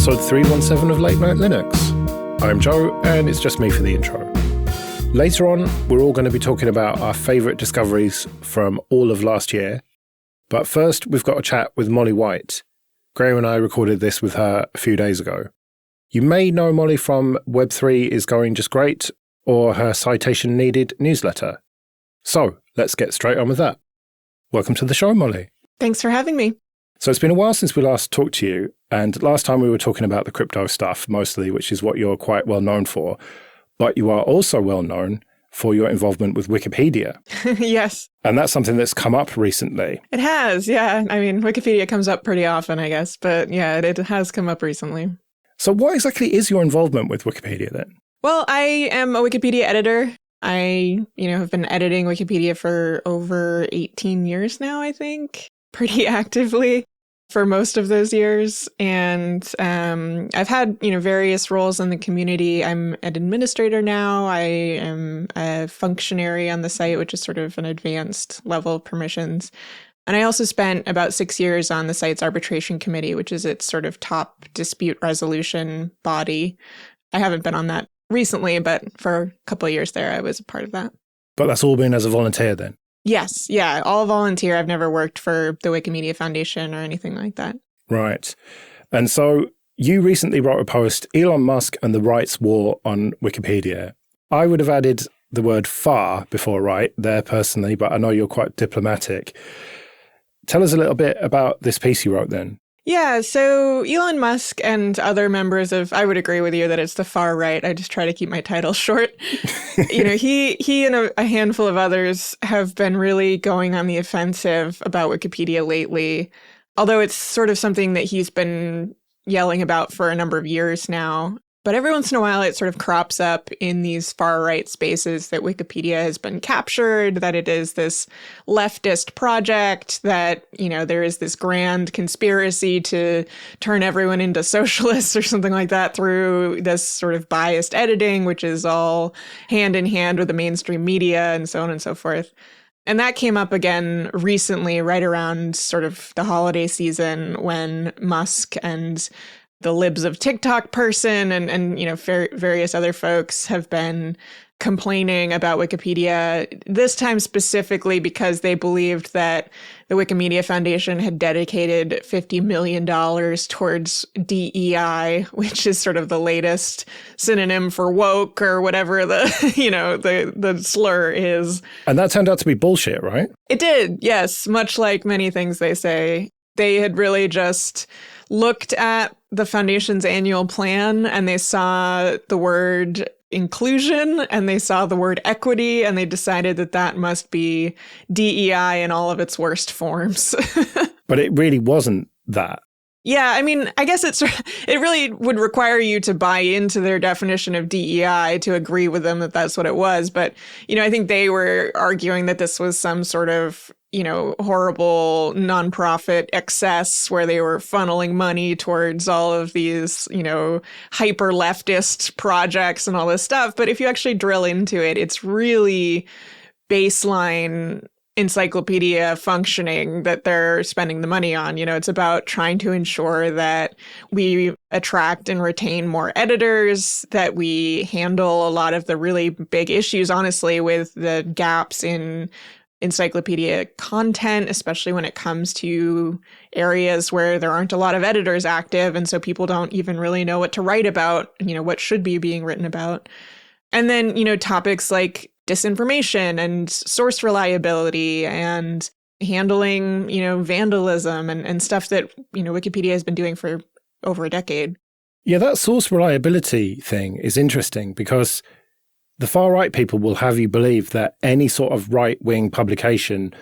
episode 317 of Late Night Linux. I'm Joe, and it's just me for the intro. Later on, we're all going to be talking about our favourite discoveries from all of last year. But first, we've got a chat with Molly White. Graham and I recorded this with her a few days ago. You may know Molly from Web3 is Going Just Great, or her Citation Needed newsletter. So, let's get straight on with that. Welcome to the show, Molly. Thanks for having me. So it's been a while since we last talked to you, and last time we were talking about the crypto stuff mostly, which is what you're quite well known for, but you are also well known for your involvement with Wikipedia. Yes. And that's something that's come up recently. It has, yeah. I mean, Wikipedia comes up pretty often, I guess, but yeah, it has come up recently. So what exactly is your involvement with Wikipedia then? Well, I am a Wikipedia editor. I, have been editing Wikipedia for over 18 years now, I think, pretty actively for most of those years. And I've had, various roles in the community. I'm an administrator now. I am a functionary on the site, which is sort of an advanced level of permissions. And I also spent about 6 years on the site's arbitration committee, which is its sort of top dispute resolution body. I haven't been on that recently, but for a couple of years there, I was a part of that. But that's all been as a volunteer then? Yes. Yeah. All volunteer. I've never worked for the Wikimedia Foundation or anything like that. Right. And so you recently wrote a post, Elon Musk and the Rights War on Wikipedia. I would have added the word far before right there personally, but I know you're quite diplomatic. Tell us a little bit about this piece you wrote then. Yeah, so Elon Musk and other members of, I would agree with you that it's the far right. I just try to keep my title short. He and a handful of others have been really going on the offensive about Wikipedia lately, although it's sort of something that he's been yelling about for a number of years now. But every once in a while, it sort of crops up in these far-right spaces that Wikipedia has been captured, that it is this leftist project, that, there is this grand conspiracy to turn everyone into socialists or something like that through this sort of biased editing, which is all hand in hand with the mainstream media and so on and so forth. And that came up again recently, right around sort of the holiday season when Musk and the libs of TikTok person and various other folks have been complaining about Wikipedia, this time specifically because they believed that the Wikimedia Foundation had dedicated $50 million towards DEI, which is sort of the latest synonym for woke or whatever the slur is. And that turned out to be bullshit, right? It did, yes. Much like many things they say. They had really just looked at the foundation's annual plan and they saw the word inclusion and they saw the word equity and they decided that that must be DEI in all of its worst forms. But it really wasn't that. Yeah, I mean, I guess it really would require you to buy into their definition of DEI to agree with them that that's what it was. But, I think they were arguing that this was some sort of, horrible nonprofit excess where they were funneling money towards all of these, hyper leftist projects and all this stuff. But if you actually drill into it, it's really baseline encyclopedia functioning that they're spending the money on. It's about trying to ensure that we attract and retain more editors, that we handle a lot of the really big issues, honestly, with the gaps in encyclopedia content, especially when it comes to areas where there aren't a lot of editors active. And so people don't even really know what to write about, what should be being written about. And then, topics like disinformation and source reliability and handling, vandalism and stuff that, Wikipedia has been doing for over a decade. Yeah, that source reliability thing is interesting because the far-right people will have you believe that any sort of right-wing publication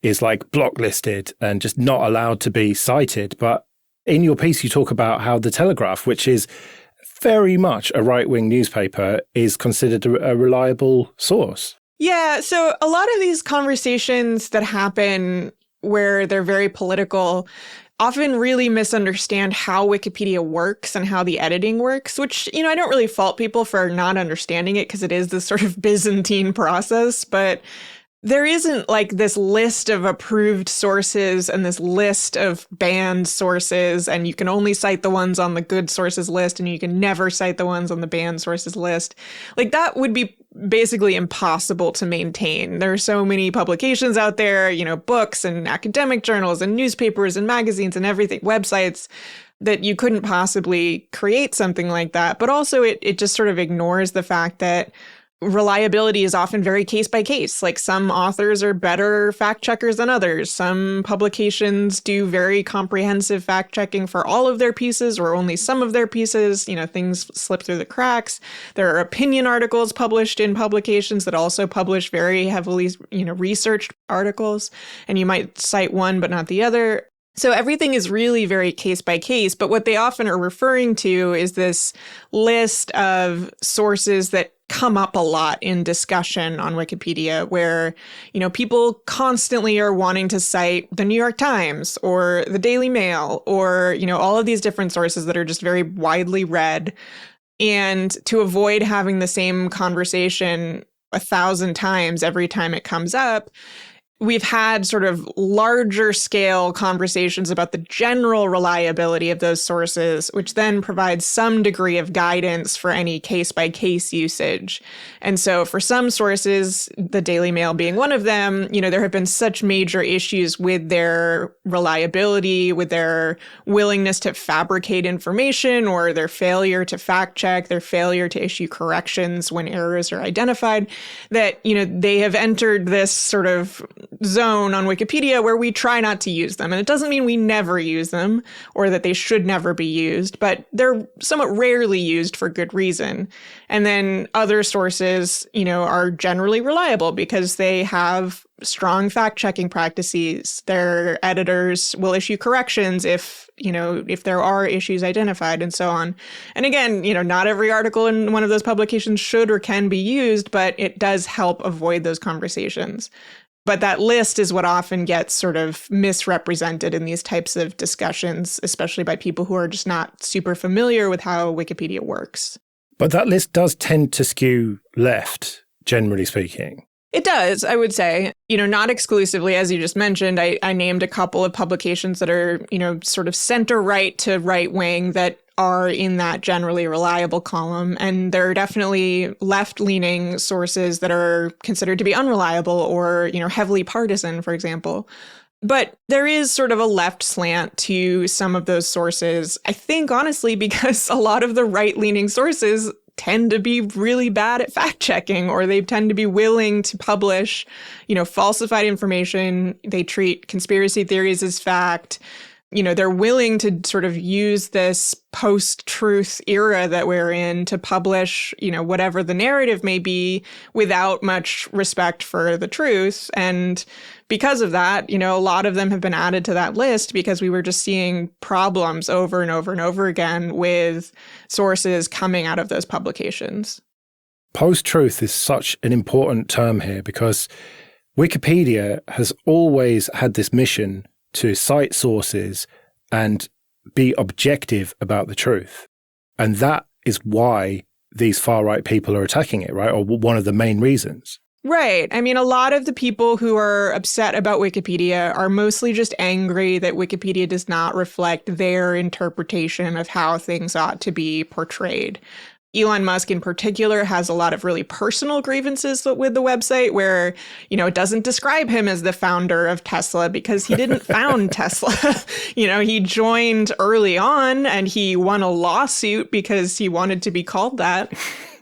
is like blocklisted and just not allowed to be cited. But in your piece, you talk about how The Telegraph, which is very much a right-wing newspaper, is considered a reliable source. Yeah, so a lot of these conversations that happen where they're very political often really misunderstand how Wikipedia works and how the editing works, which, I don't really fault people for not understanding it because it is this sort of Byzantine process. But There isn't like this list of approved sources and this list of banned sources, and you can only cite the ones on the good sources list and you can never cite the ones on the banned sources list. Like that would be basically impossible to maintain. There are so many publications out there, books and academic journals and newspapers and magazines and everything, websites, that you couldn't possibly create something like that. But also it just sort of ignores the fact that reliability is often very case by case. Like some authors are better fact checkers than others. Some publications do very comprehensive fact checking for all of their pieces or only some of their pieces. Things slip through the cracks. There are opinion articles published in publications that also publish very heavily, researched articles. And you might cite one, but not the other. So everything is really very case by case, but what they often are referring to is this list of sources that come up a lot in discussion on Wikipedia where, people constantly are wanting to cite the New York Times or the Daily Mail or, all of these different sources that are just very widely read. And to avoid having the same conversation 1,000 times every time it comes up, we've had sort of larger scale conversations about the general reliability of those sources, which then provides some degree of guidance for any case-by-case usage. And so for some sources, the Daily Mail being one of them, there have been such major issues with their reliability, with their willingness to fabricate information or their failure to fact check, their failure to issue corrections when errors are identified, that, they have entered this sort of zone on Wikipedia where we try not to use them. And it doesn't mean we never use them or that they should never be used, but they're somewhat rarely used for good reason. And then other sources, are generally reliable because they have strong fact-checking practices. Their editors will issue corrections if there are issues identified and so on. And again, not every article in one of those publications should or can be used, but it does help avoid those conversations. But that list is what often gets sort of misrepresented in these types of discussions, especially by people who are just not super familiar with how Wikipedia works. But that list does tend to skew left, generally speaking. It does, I would say. Not exclusively, as you just mentioned. I named a couple of publications that are, sort of center-right to right-wing that are in that generally reliable column. And there are definitely left-leaning sources that are considered to be unreliable or, heavily partisan, for example. But there is sort of a left slant to some of those sources, I think, honestly, because a lot of the right-leaning sources tend to be really bad at fact-checking, or they tend to be willing to publish, falsified information. They treat conspiracy theories as fact. They're willing to sort of use this post-truth era that we're in to publish, whatever the narrative may be without much respect for the truth. And because of that, a lot of them have been added to that list because we were just seeing problems over and over and over again with sources coming out of those publications. Post-truth is such an important term here because Wikipedia has always had this mission to cite sources and be objective about the truth. And that is why these far-right people are attacking it, right? Or one of the main reasons. Right. I mean, a lot of the people who are upset about Wikipedia are mostly just angry that Wikipedia does not reflect their interpretation of how things ought to be portrayed. Elon Musk in particular has a lot of really personal grievances with the website where, it doesn't describe him as the founder of Tesla because he didn't found Tesla. He joined early on and he won a lawsuit because he wanted to be called that.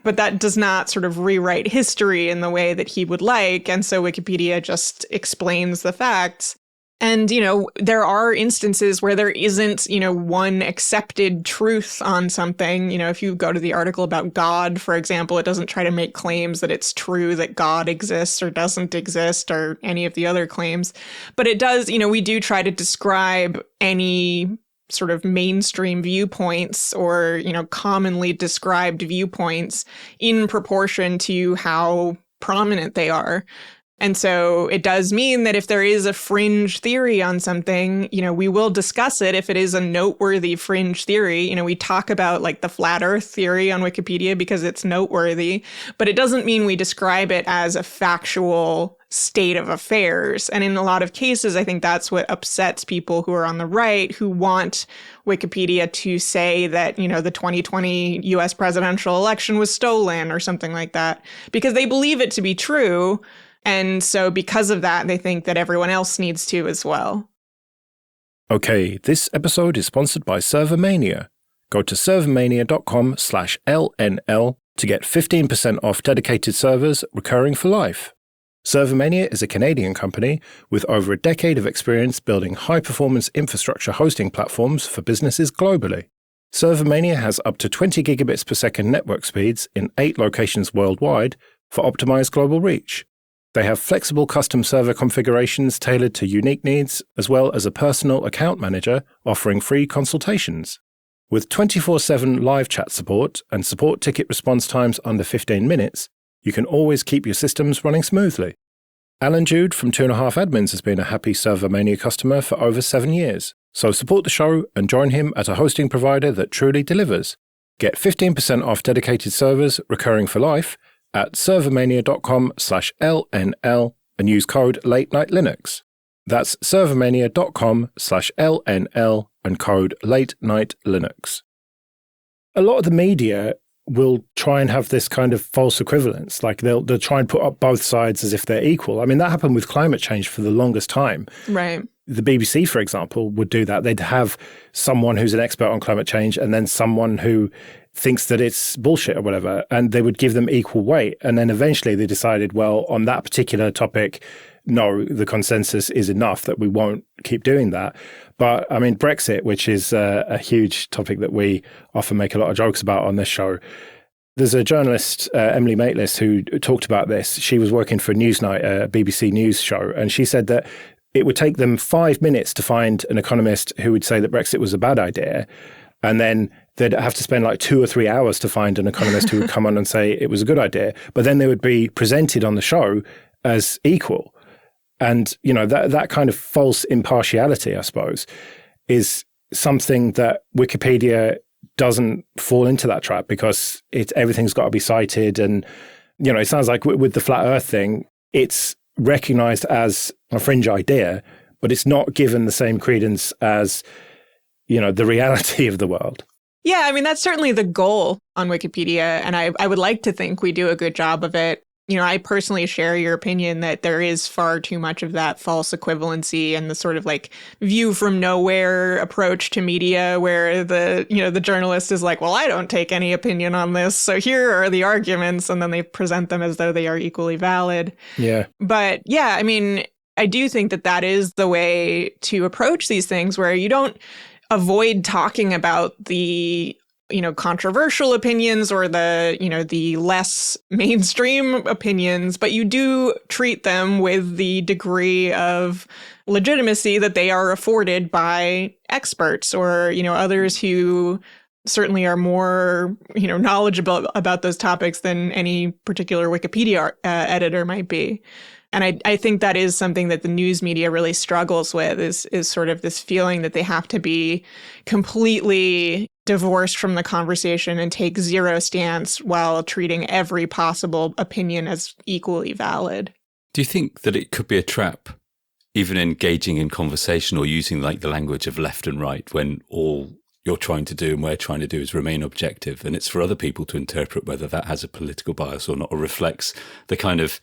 But that does not sort of rewrite history in the way that he would like. And so Wikipedia just explains the facts. And, there are instances where there isn't, one accepted truth on something. If you go to the article about God, for example, it doesn't try to make claims that it's true that God exists or doesn't exist or any of the other claims. But it does, we do try to describe any sort of mainstream viewpoints or, commonly described viewpoints in proportion to how prominent they are. And so it does mean that if there is a fringe theory on something, we will discuss it if it is a noteworthy fringe theory. We talk about like the flat earth theory on Wikipedia because it's noteworthy, but it doesn't mean we describe it as a factual state of affairs. And in a lot of cases, I think that's what upsets people who are on the right, who want Wikipedia to say that, the 2020 US presidential election was stolen or something like that, because they believe it to be true. And so because of that, they think that everyone else needs to as well. Okay, this episode is sponsored by ServerMania. Go to servermania.com/LNL to get 15% off dedicated servers recurring for life. ServerMania is a Canadian company with over a decade of experience building high-performance infrastructure hosting platforms for businesses globally. ServerMania has up to 20 gigabits per second network speeds in 8 locations worldwide for optimized global reach. They have flexible custom server configurations tailored to unique needs, as well as a personal account manager offering free consultations. With 24/7 live chat support and support ticket response times under 15 minutes, you can always keep your systems running smoothly. Alan Jude from 2.5 Admins has been a happy ServerMania customer for over 7 years, so support the show and join him at a hosting provider that truly delivers. Get 15% off dedicated servers recurring for life at servermania.com/LNL and use code LateNightLinux. That's servermania.com/LNL and code LateNightLinux. A lot of the media will try and have this kind of false equivalence. Like they'll try and put up both sides as if they're equal. I mean, that happened with climate change for the longest time. Right. The BBC, for example, would do that. They'd have someone who's an expert on climate change and then someone who thinks that it's bullshit or whatever, and they would give them equal weight. And then eventually they decided, well, on that particular topic, no, the consensus is enough that we won't keep doing that. But I mean, Brexit, which is a huge topic that we often make a lot of jokes about on this show. There's a journalist, Emily Maitlis, who talked about this. She was working for Newsnight, a BBC News show, and she said that it would take them 5 minutes to find an economist who would say that Brexit was a bad idea. And then they'd have to spend like 2 or 3 hours to find an economist who would come on and say it was a good idea. But then they would be presented on the show as equal. And, that kind of false impartiality, I suppose, is something that Wikipedia doesn't fall into that trap because everything's got to be cited. And, it sounds like with the flat earth thing, it's recognized as a fringe idea, but it's not given the same credence as, the reality of the world. Yeah, I mean, that's certainly the goal on Wikipedia. And I would like to think we do a good job of it. I personally share your opinion that there is far too much of that false equivalency and the sort of like view from nowhere approach to media where the journalist is like, well, I don't take any opinion on this. So here are the arguments. And then they present them as though they are equally valid. Yeah. But yeah, I mean, I do think that is the way to approach these things where you don't avoid talking about the controversial opinions or the less mainstream opinions, but you do treat them with the degree of legitimacy that they are afforded by experts or, others who certainly are more, knowledgeable about those topics than any particular Wikipedia editor might be. And I think that is something that the news media really struggles with is sort of this feeling that they have to be completely divorced from the conversation and take zero stance while treating every possible opinion as equally valid. Do you think that it could be a trap, even engaging in conversation or using like the language of left and right when all you're trying to do and we're trying to do is remain objective, and it's for other people to interpret whether that has a political bias or not, or reflects the kind of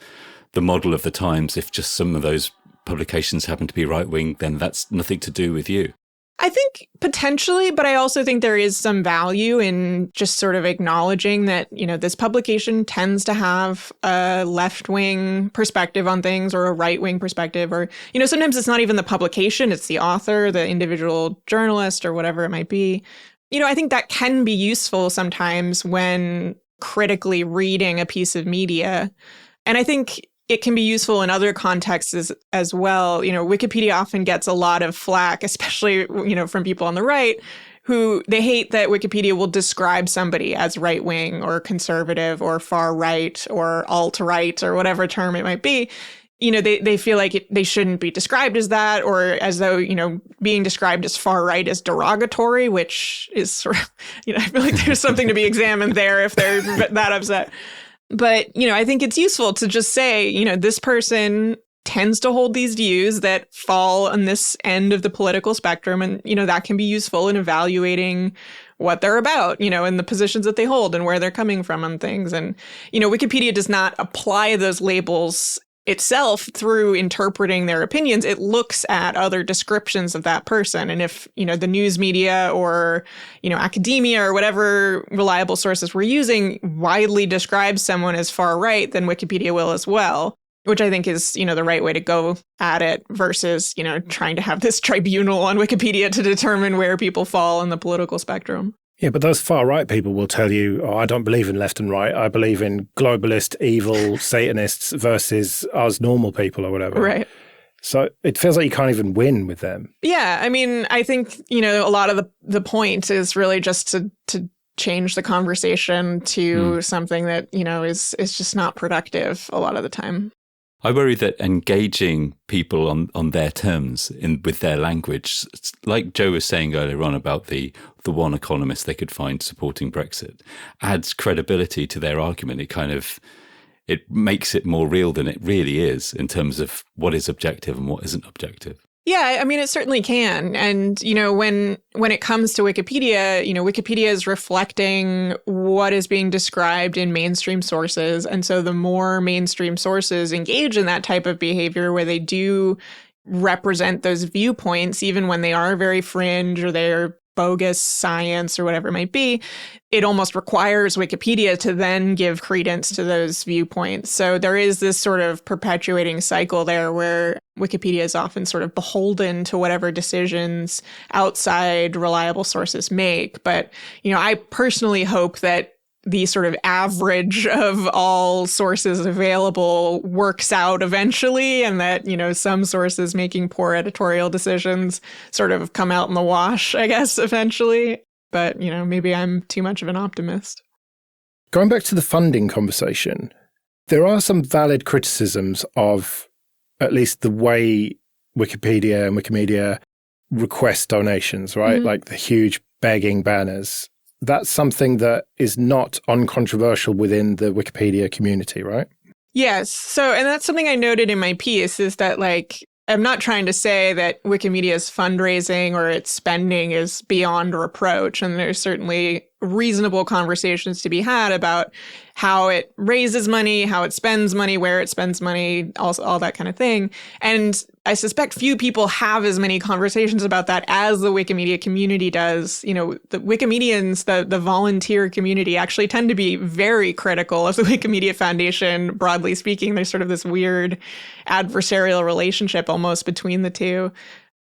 the model of the times? If just some of those publications happen to be right-wing, then that's nothing to do with you. I think potentially, but I also think there is some value in just sort of acknowledging that, this publication tends to have a left-wing perspective on things or a right-wing perspective, or, sometimes it's not even the publication, it's the author, the individual journalist or whatever it might be. I think that can be useful sometimes when critically reading a piece of media. And I think it can be useful in other contexts as well. Wikipedia often gets a lot of flack, especially, from people on the right, who they hate that Wikipedia will describe somebody as right-wing or conservative or far-right or alt-right or whatever term it might be. They feel like they shouldn't be described as that, or as though, being described as far-right is derogatory, which is sort of, I feel like there's something to be examined there if they're that upset. But, I think it's useful to just say, this person tends to hold these views that fall on this end of the political spectrum. And, that can be useful in evaluating what they're about, and the positions that they hold and where they're coming from on things. And, Wikipedia does not apply those labels itself through interpreting their opinions. It looks at other descriptions of that person. And if, the news media or, academia or whatever reliable sources we're using widely describes someone as far right, then Wikipedia will as well, which I think is, the right way to go at it versus, trying to have this tribunal on Wikipedia to determine where people fall in the political spectrum. Yeah, but those far-right people will tell you, I don't believe in left and right. I believe in globalist, evil Satanists versus us normal people or whatever. Right. So it feels like you can't even win with them. Yeah, I think, a lot of the point is really just to change the conversation to something that, is just not productive a lot of the time. I worry that engaging people on their terms with their language, like Joe was saying earlier on about the one economist they could find supporting Brexit, adds credibility to their argument. It makes it more real than it really is in terms of what is objective and what isn't objective. Yeah, it certainly can. And, when it comes to Wikipedia, Wikipedia is reflecting what is being described in mainstream sources. And so the more mainstream sources engage in that type of behavior where they do represent those viewpoints, even when they are very fringe or they're bogus science or whatever it might be, it almost requires Wikipedia to then give credence to those viewpoints. So there is this sort of perpetuating cycle there where Wikipedia is often sort of beholden to whatever decisions outside reliable sources make. But, I personally hope that the sort of average of all sources available works out eventually, and that, some sources making poor editorial decisions sort of come out in the wash, I guess, eventually. But, maybe I'm too much of an optimist. Going back to the funding conversation, there are some valid criticisms of at least the way Wikipedia and Wikimedia request donations, right? Like the huge begging banners. That's something that is not uncontroversial within the Wikipedia community, right? Yes. So, and that's something I noted in my piece is that, I'm not trying to say that Wikimedia's fundraising or its spending is beyond reproach. And there's certainly reasonable conversations to be had about how it raises money, how it spends money, where it spends money, all that kind of thing. And I suspect few people have as many conversations about that as the Wikimedia community does. The Wikimedians, the volunteer community, actually tend to be very critical of the Wikimedia Foundation, broadly speaking. There's sort of this weird adversarial relationship almost between the two.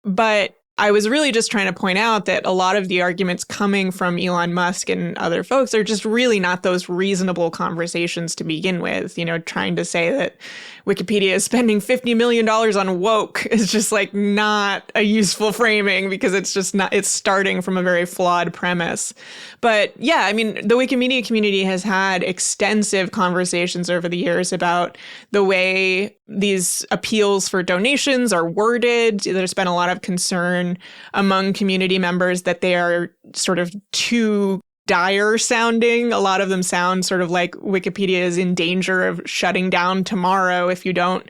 But I was really just trying to point out that a lot of the arguments coming from Elon Musk and other folks are just really not those reasonable conversations to begin with. Trying to say that Wikipedia is spending $50 million on woke is just not a useful framing, because it's just not, it's starting from a very flawed premise. But yeah, the Wikimedia community has had extensive conversations over the years about the way these appeals for donations are worded. There's been a lot of concern among community members that they are sort of too dire sounding. A lot of them sound sort of like Wikipedia is in danger of shutting down tomorrow if you don't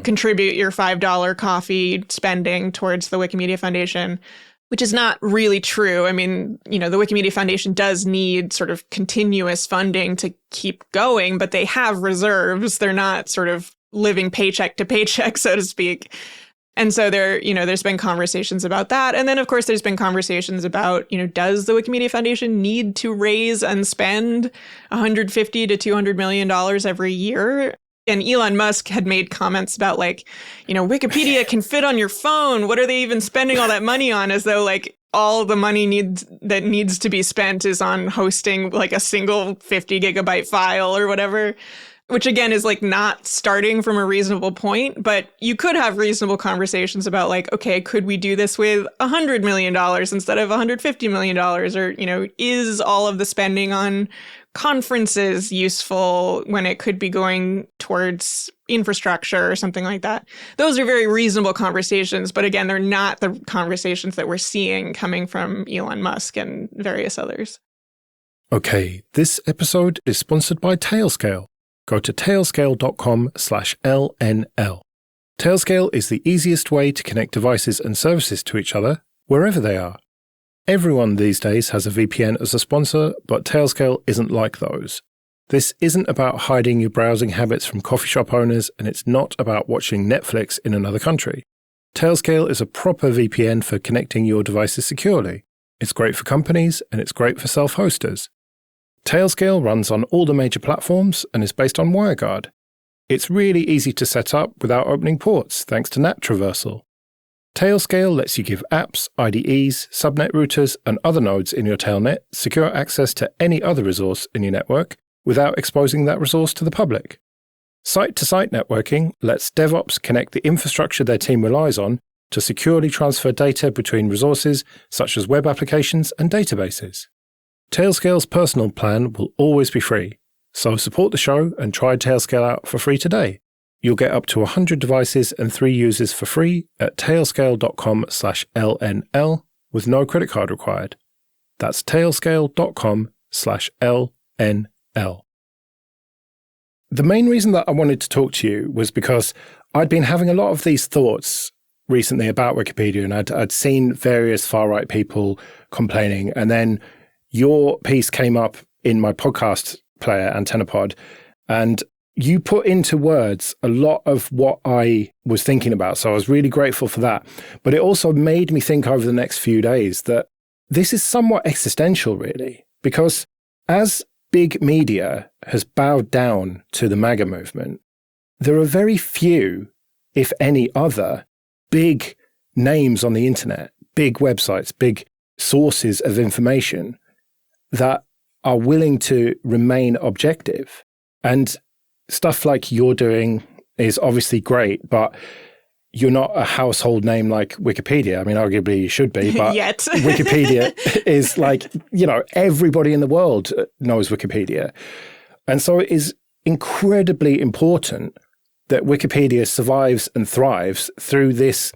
contribute your $5 coffee spending towards the Wikimedia Foundation, which is not really true. The Wikimedia Foundation does need sort of continuous funding to keep going, but they have reserves. They're not sort of living paycheck to paycheck, so to speak. And so there's been conversations about that. And then, of course, there's been conversations about, does the Wikimedia Foundation need to raise and spend $150 to $200 million every year? And Elon Musk had made comments about Wikipedia can fit on your phone. What are they even spending all that money on? As though all the money needs to be spent is on hosting a single 50 gigabyte file or whatever. Which again is not starting from a reasonable point, but you could have reasonable conversations about okay, could we do this with $100 million instead of $150 million? Or, is all of the spending on conferences useful when it could be going towards infrastructure or something like that? Those are very reasonable conversations, but again, they're not the conversations that we're seeing coming from Elon Musk and various others. Okay, this episode is sponsored by Tailscale. go to tailscale.com/LNL. Tailscale is the easiest way to connect devices and services to each other, wherever they are. Everyone these days has a VPN as a sponsor, but Tailscale isn't like those. This isn't about hiding your browsing habits from coffee shop owners, and it's not about watching Netflix in another country. Tailscale is a proper VPN for connecting your devices securely. It's great for companies, and it's great for self-hosters. Tailscale runs on all the major platforms and is based on WireGuard. It's really easy to set up without opening ports, thanks to NAT traversal. Tailscale lets you give apps, IDEs, subnet routers, and other nodes in your tailnet secure access to any other resource in your network without exposing that resource to the public. Site-to-site networking lets DevOps connect the infrastructure their team relies on to securely transfer data between resources such as web applications and databases. Tailscale's personal plan will always be free, so support the show and try Tailscale out for free today. You'll get up to 100 devices and 3 users for free at tailscale.com/LNL with no credit card required. That's tailscale.com/LNL. The main reason that I wanted to talk to you was because I'd been having a lot of these thoughts recently about Wikipedia, and I'd seen various far-right people complaining, and then your piece came up in my podcast player, AntennaPod, and you put into words a lot of what I was thinking about, so I was really grateful for that. But it also made me think over the next few days that this is somewhat existential, really, because as big media has bowed down to the MAGA movement, there are very few, if any other, big names on the internet, big websites, big sources of information that are willing to remain objective. And stuff like you're doing is obviously great, but you're not a household name like Wikipedia. I mean, arguably you should be, but Yet. Wikipedia is like, everybody in the world knows Wikipedia. And so it is incredibly important that Wikipedia survives and thrives through this,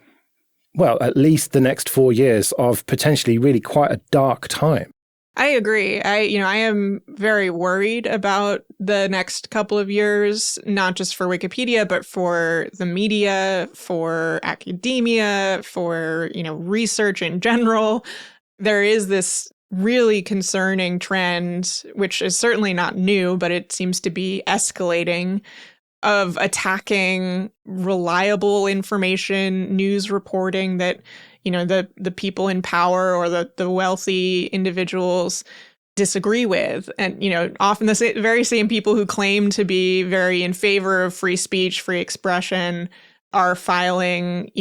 well, at least the next 4 years of potentially really quite a dark time. I agree. I am very worried about the next couple of years, not just for Wikipedia, but for the media, for academia, for, research in general. There is this really concerning trend, which is certainly not new, but it seems to be escalating, of attacking reliable information, news reporting that the people in power or the wealthy individuals disagree with. And, often the very same people who claim to be very in favor of free speech, free expression, are filing,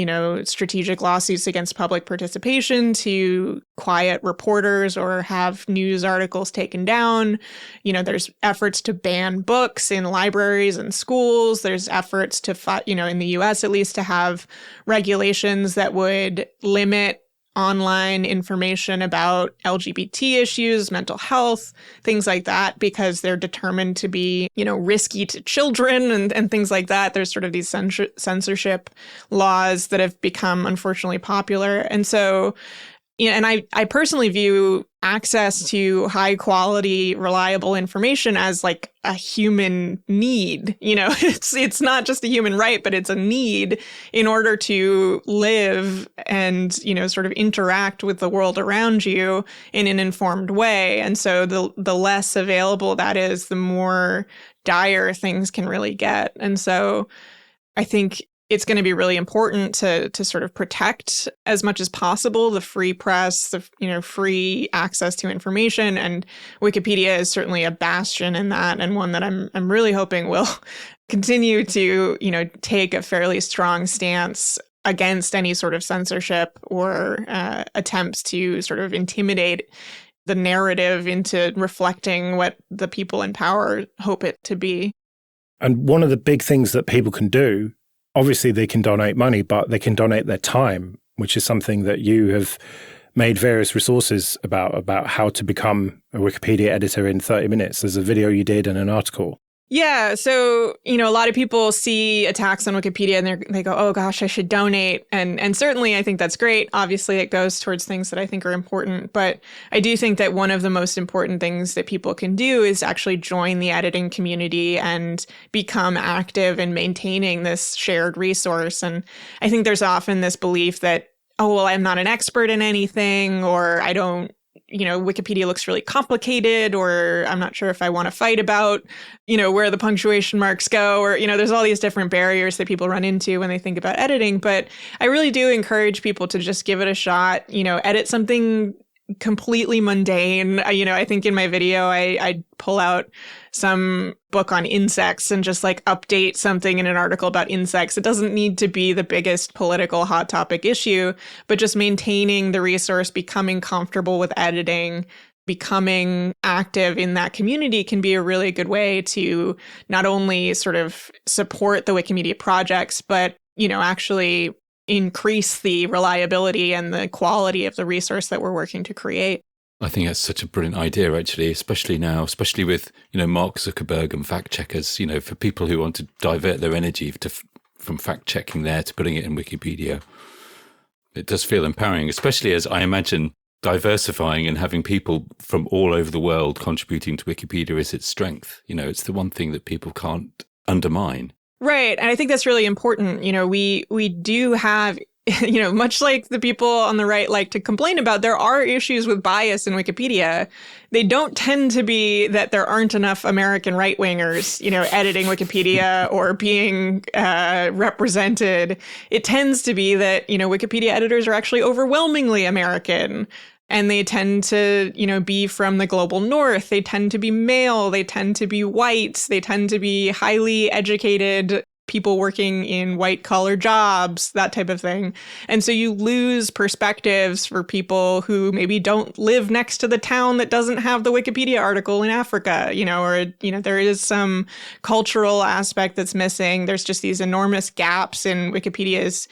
strategic lawsuits against public participation to quiet reporters or have news articles taken down. There's efforts to ban books in libraries and schools. There's efforts to, in the US at least, to have regulations that would limit online information about LGBT issues, mental health, things like that, because they're determined to be, risky to children and things like that. There's sort of these censorship laws that have become unfortunately popular. And so, and I personally view access to high quality, reliable information as like a human need. It's not just a human right, but it's a need in order to live and, sort of interact with the world around you in an informed way. And so the less available that is, the more dire things can really get. And so I think it's going to be really important to sort of protect as much as possible the free press, the free access to information, and Wikipedia is certainly a bastion in that, and one that I'm really hoping will continue to take a fairly strong stance against any sort of censorship or attempts to sort of intimidate the narrative into reflecting what the people in power hope it to be. And one of the big things that people can do, obviously they can donate money, but they can donate their time, which is something that you have made various resources about how to become a Wikipedia editor in 30 minutes. There's a video you did and an article. Yeah. So, a lot of people see attacks on Wikipedia and they go, oh, gosh, I should donate. And certainly I think that's great. Obviously, it goes towards things that I think are important. But I do think that one of the most important things that people can do is actually join the editing community and become active in maintaining this shared resource. And I think there's often this belief that, oh, well, I'm not an expert in anything, or I don't, Wikipedia looks really complicated, or I'm not sure if I want to fight about, where the punctuation marks go, or, there's all these different barriers that people run into when they think about editing. But I really do encourage people to just give it a shot, edit something completely mundane. I think in my video, I pull out some book on insects and just like update something in an article about insects. It doesn't need to be the biggest political hot topic issue, but just maintaining the resource, becoming comfortable with editing, becoming active in that community can be a really good way to not only sort of support the Wikimedia projects, but, actually increase the reliability and the quality of the resource that we're working to create. I think that's such a brilliant idea, actually, especially now, especially with, Mark Zuckerberg and fact checkers, for people who want to divert their energy from fact checking there to putting it in Wikipedia. It does feel empowering, especially as I imagine diversifying and having people from all over the world contributing to Wikipedia is its strength. It's the one thing that people can't undermine. Right. And I think that's really important. We do have, much like the people on the right like to complain about, there are issues with bias in Wikipedia. They don't tend to be that there aren't enough American right-wingers, editing Wikipedia or being represented. It tends to be that, Wikipedia editors are actually overwhelmingly American. And they tend to, be from the global north. They tend to be male. They tend to be white. They tend to be highly educated people working in white-collar jobs, that type of thing. And so you lose perspectives for people who maybe don't live next to the town that doesn't have the Wikipedia article in Africa, or, there is some cultural aspect that's missing. There's just these enormous gaps in Wikipedia's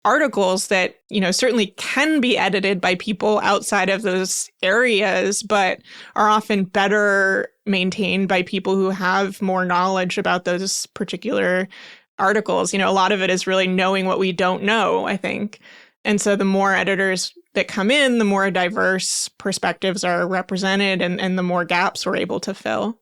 articles that, certainly can be edited by people outside of those areas, but are often better maintained by people who have more knowledge about those particular articles. A lot of it is really knowing what we don't know, I think. And so the more editors that come in, the more diverse perspectives are represented and the more gaps we're able to fill.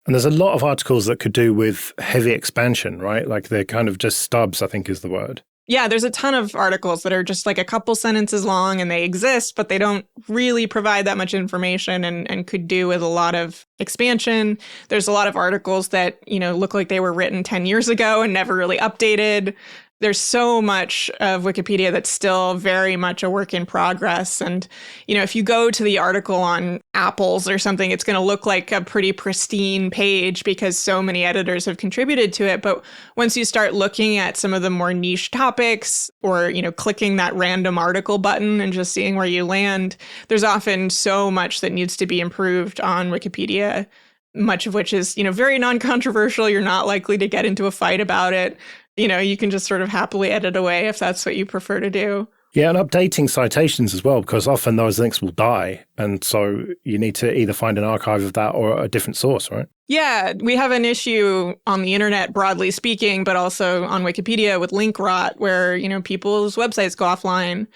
And there's a lot of articles that could do with heavy expansion, right? Like they're kind of just stubs, I think is the word. Yeah, there's a ton of articles that are just like a couple sentences long and they exist, but they don't really provide that much information and could do with a lot of expansion. There's a lot of articles that, look like they were written 10 years ago and never really updated. There's so much of Wikipedia that's still very much a work in progress. And, if you go to the article on apples or something, it's going to look like a pretty pristine page because so many editors have contributed to it. But once you start looking at some of the more niche topics or, clicking that random article button and just seeing where you land, there's often so much that needs to be improved on Wikipedia, much of which is, very non-controversial. You're not likely to get into a fight about it. You can just sort of happily edit away if that's what you prefer to do. Yeah, and updating citations as well, because often those links will die. And so you need to either find an archive of that or a different source, right? Yeah, we have an issue on the internet, broadly speaking, but also on Wikipedia with link rot, where, people's websites go offline.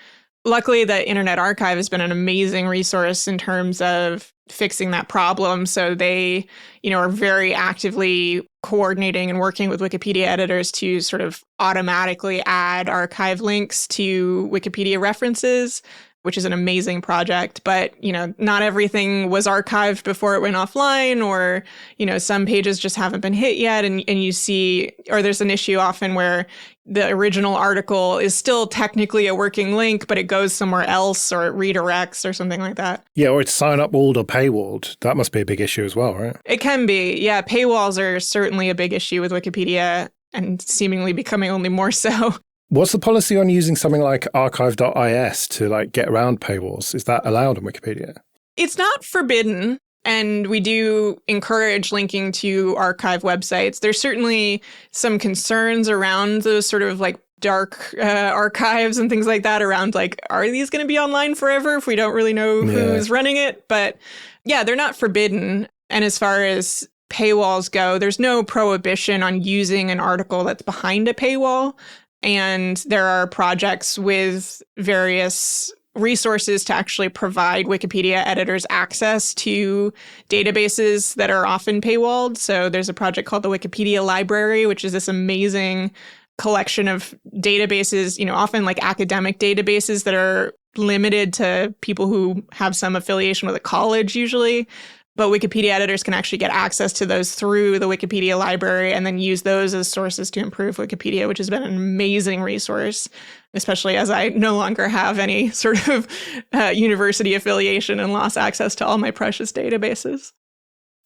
Luckily, the Internet Archive has been an amazing resource in terms of fixing that problem. So they, are very actively coordinating and working with Wikipedia editors to sort of automatically add archive links to Wikipedia references, which is an amazing project. But, not everything was archived before it went offline, or, some pages just haven't been hit yet. And you see, or there's an issue often where the original article is still technically a working link, but it goes somewhere else or it redirects or something like that. Yeah, or it's sign up walled or paywalled. That must be a big issue as well, right? It can be. Yeah, paywalls are certainly a big issue with Wikipedia and seemingly becoming only more so. What's the policy on using something like archive.is to get around paywalls? Is that allowed on Wikipedia? It's not forbidden. And we do encourage linking to archive websites. There's certainly some concerns around those sort of dark archives and things like that around are these going to be online forever if we don't really know who's running it? But yeah, they're not forbidden. And as far as paywalls go, there's no prohibition on using an article that's behind a paywall. And there are projects with various resources to actually provide Wikipedia editors access to databases that are often paywalled. So there's a project called the Wikipedia Library, which is this amazing collection of databases, often like academic databases that are limited to people who have some affiliation with a college usually. But Wikipedia editors can actually get access to those through the Wikipedia library and then use those as sources to improve Wikipedia, which has been an amazing resource, especially as I no longer have any sort of university affiliation and lost access to all my precious databases.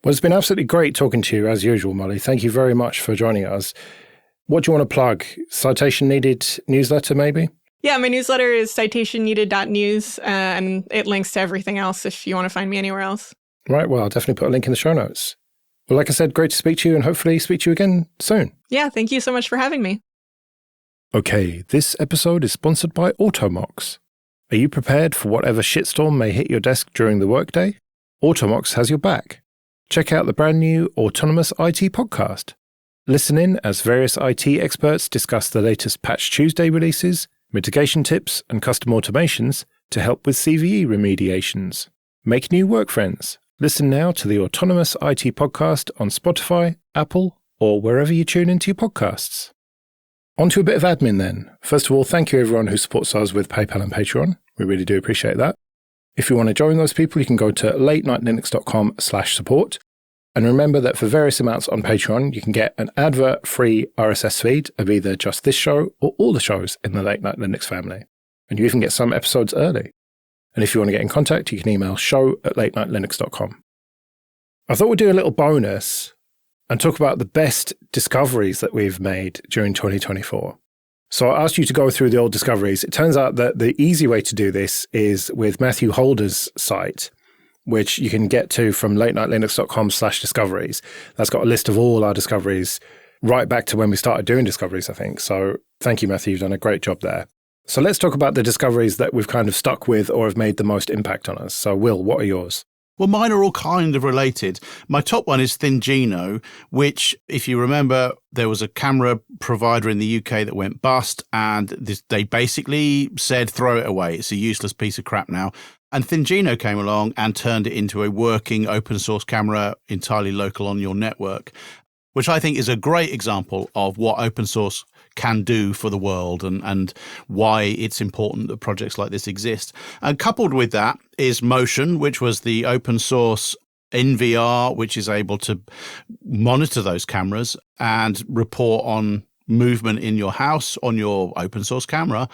Well, it's been absolutely great talking to you as usual, Molly. Thank you very much for joining us. What do you want to plug? Citation Needed newsletter, maybe? Yeah, my newsletter is citationneeded.news, and it links to everything else if you want to find me anywhere else. Right, well, I'll definitely put a link in the show notes. Well, like I said, great to speak to you and hopefully speak to you again soon. Yeah, thank you so much for having me. Okay, this episode is sponsored by Automox. Are you prepared for whatever shitstorm may hit your desk during the workday? Automox has your back. Check out the brand new Autonomous IT podcast. Listen in as various IT experts discuss the latest Patch Tuesday releases, mitigation tips, and custom automations to help with CVE remediations. Make new work friends. Listen now to the Autonomous IT podcast on Spotify, Apple, or wherever you tune into your podcasts. On to a bit of admin then. First of all, thank you everyone who supports us with PayPal and Patreon. We really do appreciate that. If you want to join those people, you can go to latenightlinux.com/support. And remember that for various amounts on Patreon, you can get an advert-free RSS feed of either just this show or all the shows in the Late Night Linux family. And you even get some episodes early. And if you want to get in contact, you can email show@latenightlinux.com. I thought we'd do a little bonus and talk about the best discoveries that we've made during 2024. So I asked you to go through the old discoveries. It turns out that the easy way to do this is with Matthew Holder's site, which you can get to from latenightlinux.com/discoveries. That's got a list of all our discoveries right back to when we started doing discoveries, I think. So thank you, Matthew. You've done a great job there. So let's talk about the discoveries that we've kind of stuck with or have made the most impact on us. So Will, what are yours? Well, mine are all kind of related. My top one is Thingino, which, if you remember, there was a camera provider in the UK that went bust, and they basically said, throw it away. It's a useless piece of crap now. And Thingino came along and turned it into a working open source camera entirely local on your network, which I think is a great example of what open source can do for the world and why it's important that projects like this exist. And coupled with that is Motion, which was the open source NVR, which is able to monitor those cameras and report on movement in your house on your open source camera.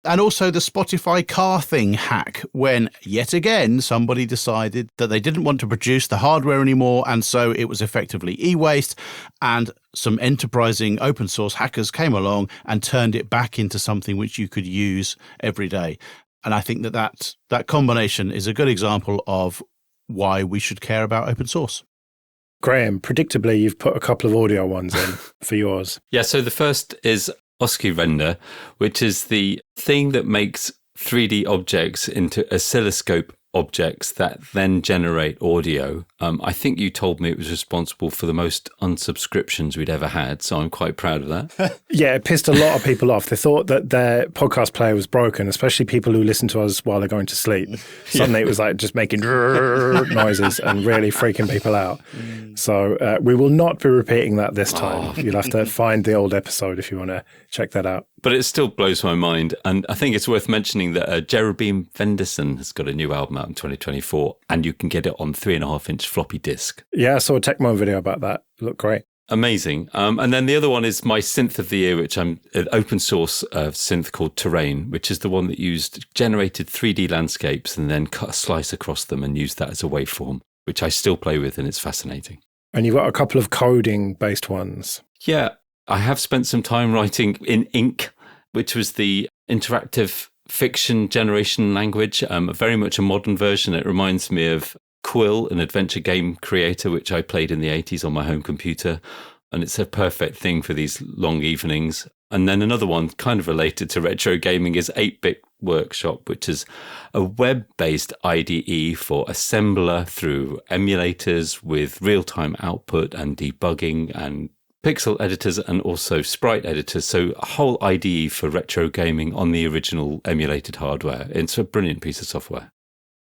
And also the Spotify car thing hack, when yet again somebody decided that they didn't want to produce the hardware anymore, and so it was effectively e-waste, and some enterprising open source hackers came along and turned it back into something which you could use every day. And I think that combination is a good example of why we should care about open source. Graham, predictably, you've put a couple of audio ones in for yours. Yeah, so the first is OSCI Render, which is the thing that makes 3D objects into oscilloscope objects that then generate audio. I think you told me it was responsible for the most unsubscriptions we'd ever had, so I'm quite proud of that. Yeah, it pissed a lot of people off. They thought that their podcast player was broken, especially people who listen to us while they're going to sleep. Suddenly it was like just making noises and really freaking people out. So we will not be repeating that this time. You'll have to find the old episode if you want to check that out. But it still blows my mind. And I think it's worth mentioning that Jerubim Venderson has got a new album out in 2024, and you can get it on 3.5-inch floppy disk. Yeah, I saw a Techmo video about that. It looked great. Amazing. And then the other one is my synth of the year, which I'm an open source synth called Terrain, which is the one that generated 3D landscapes and then cut a slice across them and used that as a waveform, which I still play with, and it's fascinating. And you've got a couple of coding-based ones. Yeah, I have spent some time writing in Ink, which was the interactive fiction generation language, very much a modern version. It reminds me of Quill, an adventure game creator, which I played in the 80s on my home computer. And it's a perfect thing for these long evenings. And then another one kind of related to retro gaming is 8-bit Workshop, which is a web-based IDE for assembler through emulators with real-time output and debugging and pixel editors and also sprite editors. So a whole IDE for retro gaming on the original emulated hardware. It's a brilliant piece of software.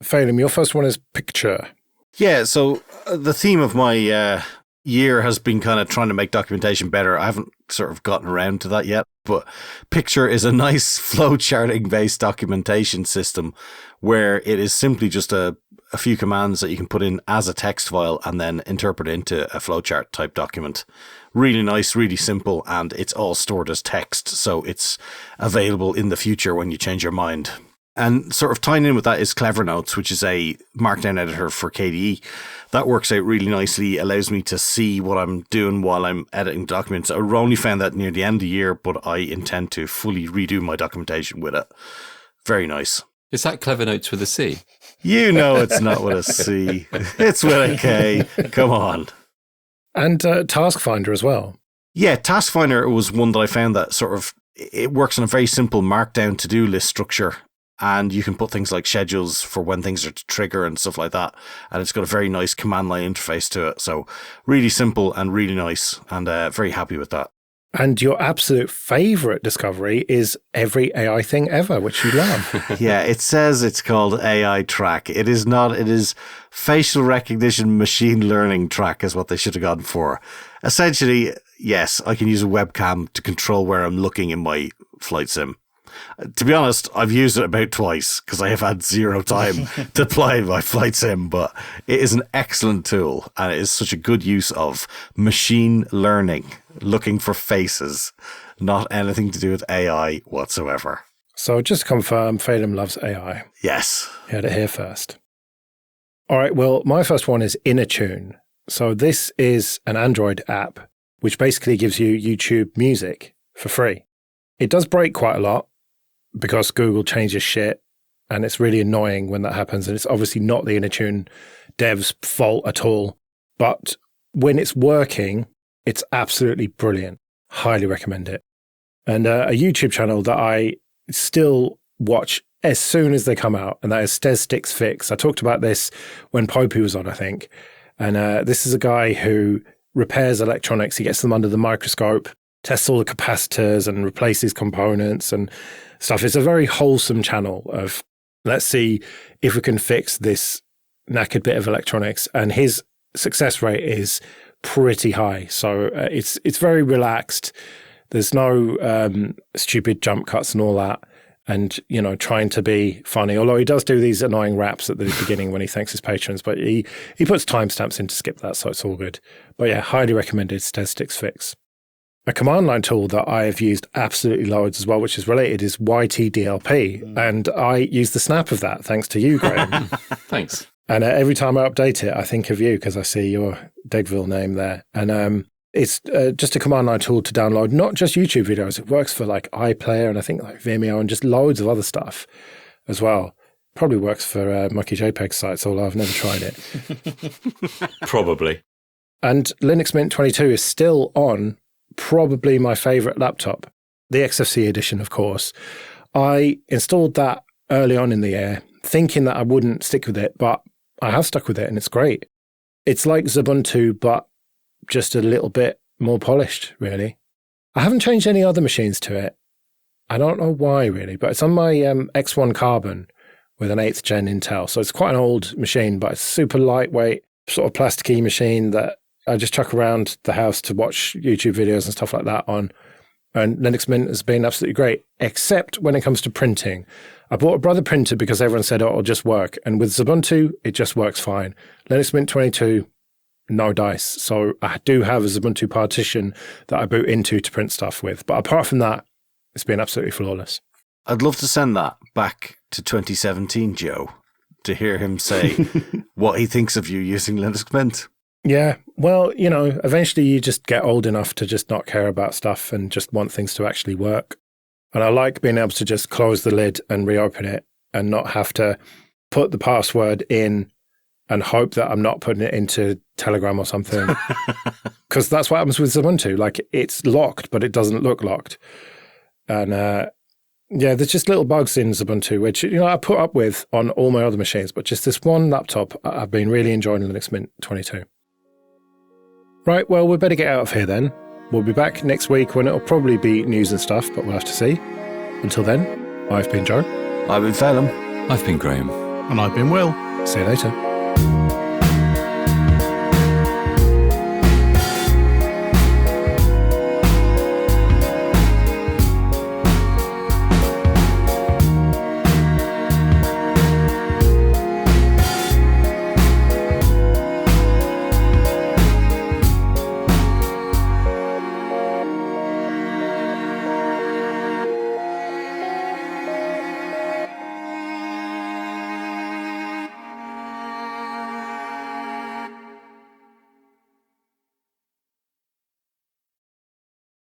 Phelim, your first one is Picture. Yeah, so the theme of my year has been kind of trying to make documentation better. I haven't sort of gotten around to that yet, but Picture is a nice flowcharting based documentation system where it is simply just a few commands that you can put in as a text file and then interpret into a flowchart type document. Really nice, really simple, and it's all stored as text, so it's available in the future when you change your mind. And sort of tying in with that is Clever Notes, which is a markdown editor for KDE. That works out really nicely, allows me to see what I'm doing while I'm editing documents. I only found that near the end of the year, but I intend to fully redo my documentation with it. Very nice. Is that Clever Notes with a C? You know it's not with a C. It's with a K. Come on. And Task Finder as well. Yeah, Task Finder was one that I found that sort of, it works on a very simple markdown to-do list structure. And you can put things like schedules for when things are to trigger and stuff like that. And it's got a very nice command line interface to it. So really simple and really nice, and very happy with that. And your absolute favorite discovery is every AI thing ever, which you love. Yeah, it says it's called AI track. It is not. It is facial recognition machine learning track is what they should have gone for. Essentially, yes, I can use a webcam to control where I'm looking in my flight sim. To be honest, I've used it about twice because I have had zero time to apply my flight sim, but it is an excellent tool and it is such a good use of machine learning, looking for faces, not anything to do with AI whatsoever. So just to confirm, Phelim loves AI. Yes. You heard it here first. All right, well, my first one is InnerTune. So this is an Android app which basically gives you YouTube music for free. It does break quite a lot, because Google changes shit, and it's really annoying when that happens. And it's obviously not the InnerTune devs' fault at all. But when it's working, it's absolutely brilliant. Highly recommend it. And a YouTube channel that I still watch as soon as they come out, and that is Stesticks Fix. I talked about this when Popey was on, I think. And this is a guy who repairs electronics. He gets them under the microscope, tests all the capacitors and replaces components and stuff. It's a very wholesome channel of, let's see if we can fix this knackered bit of electronics. And his success rate is pretty high. So it's very relaxed. There's no stupid jump cuts and all that. And, you know, trying to be funny. Although he does do these annoying raps at the beginning when he thanks his patrons. But he puts timestamps in to skip that, so it's all good. But yeah, highly recommended Stesticks Fix. A command line tool that I have used absolutely loads as well, which is related, is YTDLP. And I use the snap of that, thanks to you, Graham. Thanks. And every time I update it, I think of you because I see your Degville name there. And it's just a command line tool to download, not just YouTube videos. It works for like iPlayer and I think like Vimeo and just loads of other stuff as well. Probably works for Monkey JPEG sites, although I've never tried it. Probably. And Linux Mint 22 is still on probably my favorite laptop, the XFCE edition, of course. I installed that early on in the year, thinking that I wouldn't stick with it, but I have stuck with it and it's great. It's like Ubuntu, but just a little bit more polished, really. I haven't changed any other machines to it. I don't know why, really, but it's on my X1 Carbon with an 8th gen Intel. So it's quite an old machine, but it's super lightweight, sort of plasticky machine that I just chuck around the house to watch YouTube videos and stuff like that on. And Linux Mint has been absolutely great, except when it comes to printing. I bought a Brother printer because everyone said, oh, it'll just work. And with Ubuntu, it just works fine. Linux Mint 22, no dice. So I do have a Ubuntu partition that I boot into to print stuff with. But apart from that, it's been absolutely flawless. I'd love to send that back to 2017, Joe, to hear him say what he thinks of you using Linux Mint. Yeah, well, you know, eventually you just get old enough to just not care about stuff and just want things to actually work. And I like being able to just close the lid and reopen it and not have to put the password in and hope that I'm not putting it into Telegram or something. Because that's what happens with Ubuntu. Like, it's locked, but it doesn't look locked. And Yeah, there's just little bugs in Ubuntu, which I put up with on all my other machines, but just this one laptop, I've been really enjoying Linux Mint 22. Right, well, we better get out of here then. We'll be back next week when it'll probably be news and stuff, but we'll have to see. Until then, I've been Joe. I've been Phelan. I've been Graham. And I've been Will. See you later.